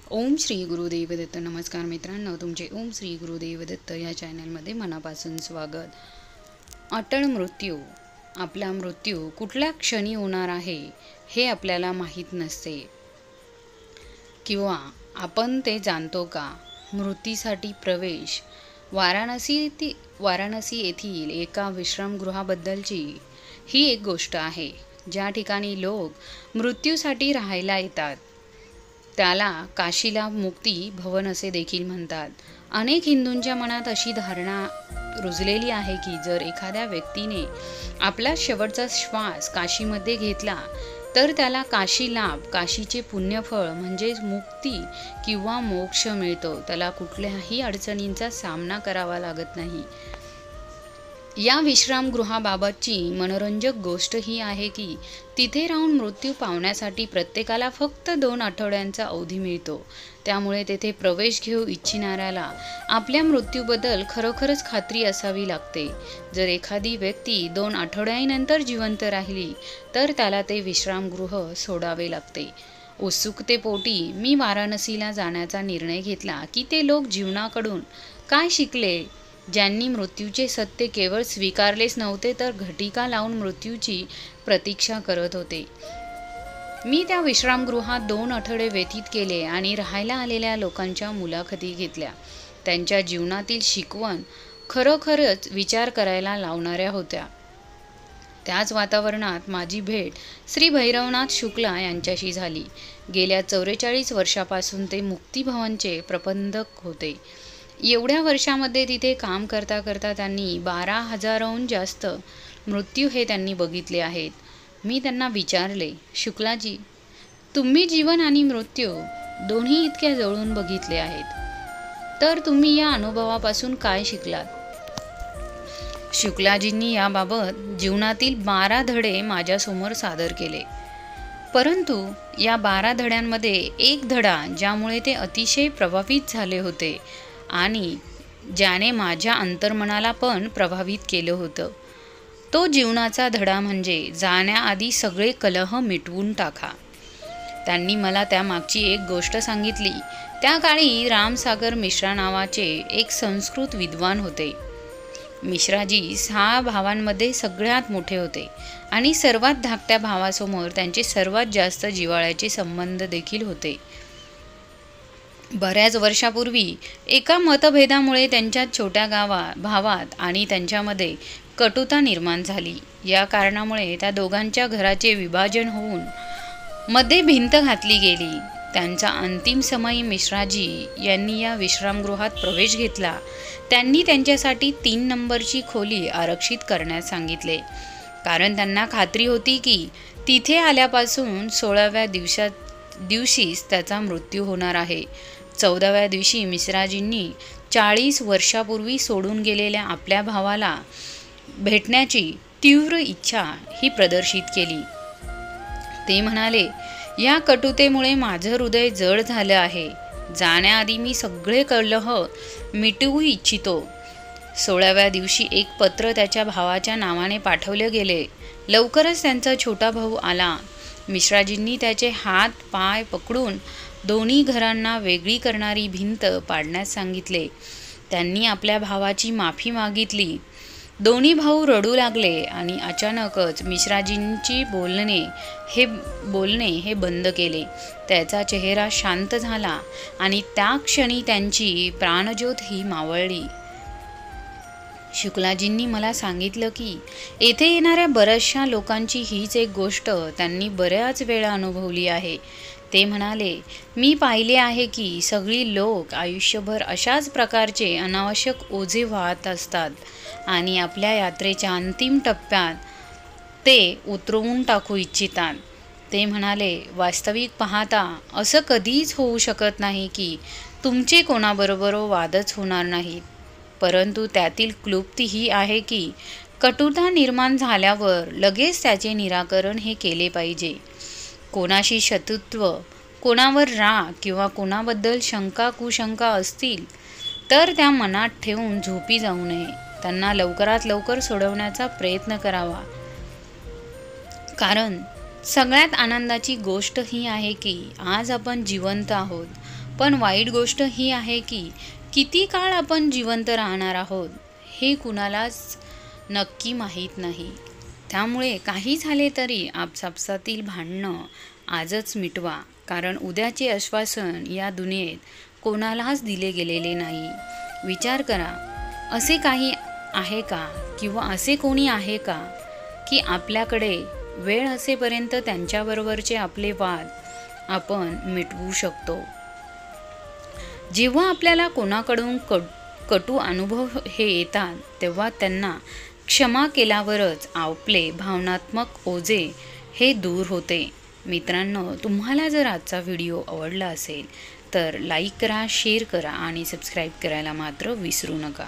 ओम श्री गुरुदेव दत्त. नमस्कार मित्रांनो, तुमचे ओम श्री गुरुदेव दत्त या चॅनलमध्ये मनापासून स्वागत. अटळ मृत्यू. आपला मृत्यू कुठल्या क्षणी होणार आहे हे आपल्याला माहीत नसते, किंवा आपण ते जाणतो का? मृत्यूसाठी प्रवेश. वाराणसी येथील एका विश्रामगृहाबद्दलची ही एक गोष्ट आहे, ज्या ठिकाणी लोक मृत्यूसाठी राहायला येतात. त्याला काशीला मुक्ती भवन असे देखील म्हणतात. अनेक हिंदूंच्या मनात अशी धारणा रुजलेली आहे की जर एखाद्या व्यक्तीने आपला शेवटचा श्वास काशीमध्ये घेतला तर त्याला काशी लाभ, काशीचे पुण्यफळ म्हणजेच मुक्ती किंवा मोक्ष मिळतो. त्याला कुठल्याही अडचणींचा सामना करावा लागत नाही. या विश्रामगृहाबाबतची मनोरंजक गोष्ट ही आहे की तिथे राहून मृत्यू पावण्यासाठी प्रत्येकाला फक्त 2 आठवड्यांचा अवधी मिळतो. त्यामुळे तेथे प्रवेश घेऊ इच्छिणाऱ्याला आपल्या मृत्यूबद्दल खरोखरच खात्री असावी लागते. जर एखादी व्यक्ती 2 आठवड्यांनंतर जिवंत राहिली तर त्याला ते विश्रामगृह सोडावे लागते. उत्सुकतेपोटी मी वाराणसीला जाण्याचा निर्णय घेतला की ते लोक जीवनाकडून काय शिकले, ज्यांनी मृत्यूचे सत्य केवळ स्वीकारलेच नव्हते तर घटिका लावून मृत्यूची प्रतीक्षा करत होते. मी त्या विश्रामगृहात 2 आठवडे व्यतीत केले आणि राहायला आलेल्या लोकांच्या मुलाखती घेतल्या. त्यांच्या जीवनातील शिकवण खरोखरच विचार करायला लावणाऱ्या होत्या. त्याच वातावरणात माझी भेट श्री भैरवनाथ शुक्ला यांच्याशी झाली. गेल्या 44 वर्षापासून ते मुक्तिभवनचे प्रबंधक होते. एवढ्या वर्षामध्ये तिथे काम करता करता त्यांनी 12,000हून जास्त मृत्यू हे त्यांनी बघितले आहेत. मी त्यांना विचारले, शुक्लाजी, तुम्ही जीवन आणि मृत्यू दोन्ही इतक्या जवळून बघितले आहेत, तर तुम्ही या अनुभवापासून काय शिकलात? शुक्लाजींनी याबाबत जीवनातील 12 धडे माझ्यासमोर सादर केले. परंतु या 12 धड्यांमध्ये एक धडा ज्यामुळे ते अतिशय प्रभावित झाले होते आणि ज्याने माझ्या अंतर्मनाला पण प्रभावित केलं होतं, तो जीवनाचा धडा म्हणजे जाण्याआधी सगळे कलह मिटवून टाका. त्यांनी मला त्यामागची एक गोष्ट सांगितली. त्या काळी रामसागर मिश्रा नावाचे एक संस्कृत विद्वान होते. मिश्राजी 6 भावांमध्ये सगळ्यात मोठे होते आणि सर्वात धाकट्या भावासमोर त्यांचे सर्वात जास्त जिव्हाळ्याचे संबंध देखील होते. बऱ्याच वर्षापूर्वी एका मतभेदामुळे त्यांच्या छोट्या भावात आणि त्यांच्यामध्ये कटुता निर्माण झाली. या कारणामुळे त्या दोघांच्या घराचे विभाजन होऊन मध्ये भिंत घातली गेली. त्यांचा अंतिम समयी मिश्राजी यांनी या विश्रामगृहात प्रवेश घेतला. त्यांनी त्यांच्यासाठी 3 नंबरची खोली आरक्षित करण्यास सांगितले, कारण त्यांना खात्री होती की तिथे आल्यापासून 16व्या दिवशीच त्याचा मृत्यू होणार आहे. 14व्या दिवशी मिश्राजींनी 40 वर्षापूर्वी सोडून गेलेल्या आपल्या भावाला भेटण्याची तीव्र इच्छा ही प्रदर्शित केली. ते म्हणाले, या कटुतेमुळे माझं हृदय जड झालं आहे. जाण्याआधी मी सगळे कलह मिटवू इच्छितो. 16व्या दिवशी एक पत्र त्याच्या भावाच्या नावाने पाठवले गेले. लवकरच त्यांचा छोटा भाऊ आला. मिश्राजींनी त्याचे हात पाय पकडून दोन्ही घरांना वेगळी करणारी भिंत पाडण्यास सांगितले. त्यांनी आपल्या भावाची माफी मागितली. दोन्ही भाऊ रडू लागले आणि अचानकच मिश्राजींची बोलणे हे बंद केले. त्याचा चेहरा शांत झाला आणि त्या क्षणी त्यांची प्राणज्योत ही मावळली. शुक्लाजींनी मला सांगितलं की येथे येणाऱ्या बऱ्याचशा लोकांची हीच एक गोष्ट त्यांनी बऱ्याच वेळा अनुभवली आहे. ते म्हणाले, मी पाहिले आहे की सगळी लोक आयुष्यभर अशाच प्रकारचे अनावश्यक ओझे वाहत असतात आणि आपल्या यात्रेच्या अंतिम टप्प्यात ते उतरवून टाकू इच्छितात. ते म्हणाले, वास्तविक पाहता असं कधीच होऊ शकत नाही की तुमचे कोणाबरोबर वादच होणार नाहीत, परंतु त्यातील क्लुप्ती ही आहे की कटुता निर्माण झाल्यावर लगेच त्याचे निराकरण हे केले पाहिजे. कोणाशी शत्रुत्व, कोणावर राग किंवा कोणाबद्दल शंका कुशंका असतील तर त्या मनात ठेवून झोपी जाऊ नये. त्यांना लवकरात लवकर सोडवण्याचा प्रयत्न करावा. कारण सगळ्यात आनंदाची गोष्ट ही आहे की आज आपण जिवंत आहोत. पण वाईट गोष्ट ही आहे की किती काळ आपण जिवंत राहणार आहोत हे कुणालाच नक्की माहीत नाही. त्यामुळे काही झाले तरी आपसापसातील भांडणं आजच मिटवा, कारण उद्याचे आश्वासन या दुनियेत कोणालाच दिले गेलेले नाही. विचार करा, असे काही आहे का किंवा असे कोणी आहे का की आपल्याकडे वेळ असेपर्यंत त्यांच्याबरोबरचे आपले वाद आपण मिटवू शकतो. जेव्हा आपल्याला कोणाकडून कटू अनुभव हे येतात तेव्हा त्यांना क्षमा केल्यावरच आपले भावनात्मक ओझे हे दूर होते. मित्रांनो, तुम्हाला जर आजचा व्हिडिओ आवडला असेल तर लाईक करा, शेअर करा आणि सबस्क्राईब करायला मात्र विसरू नका.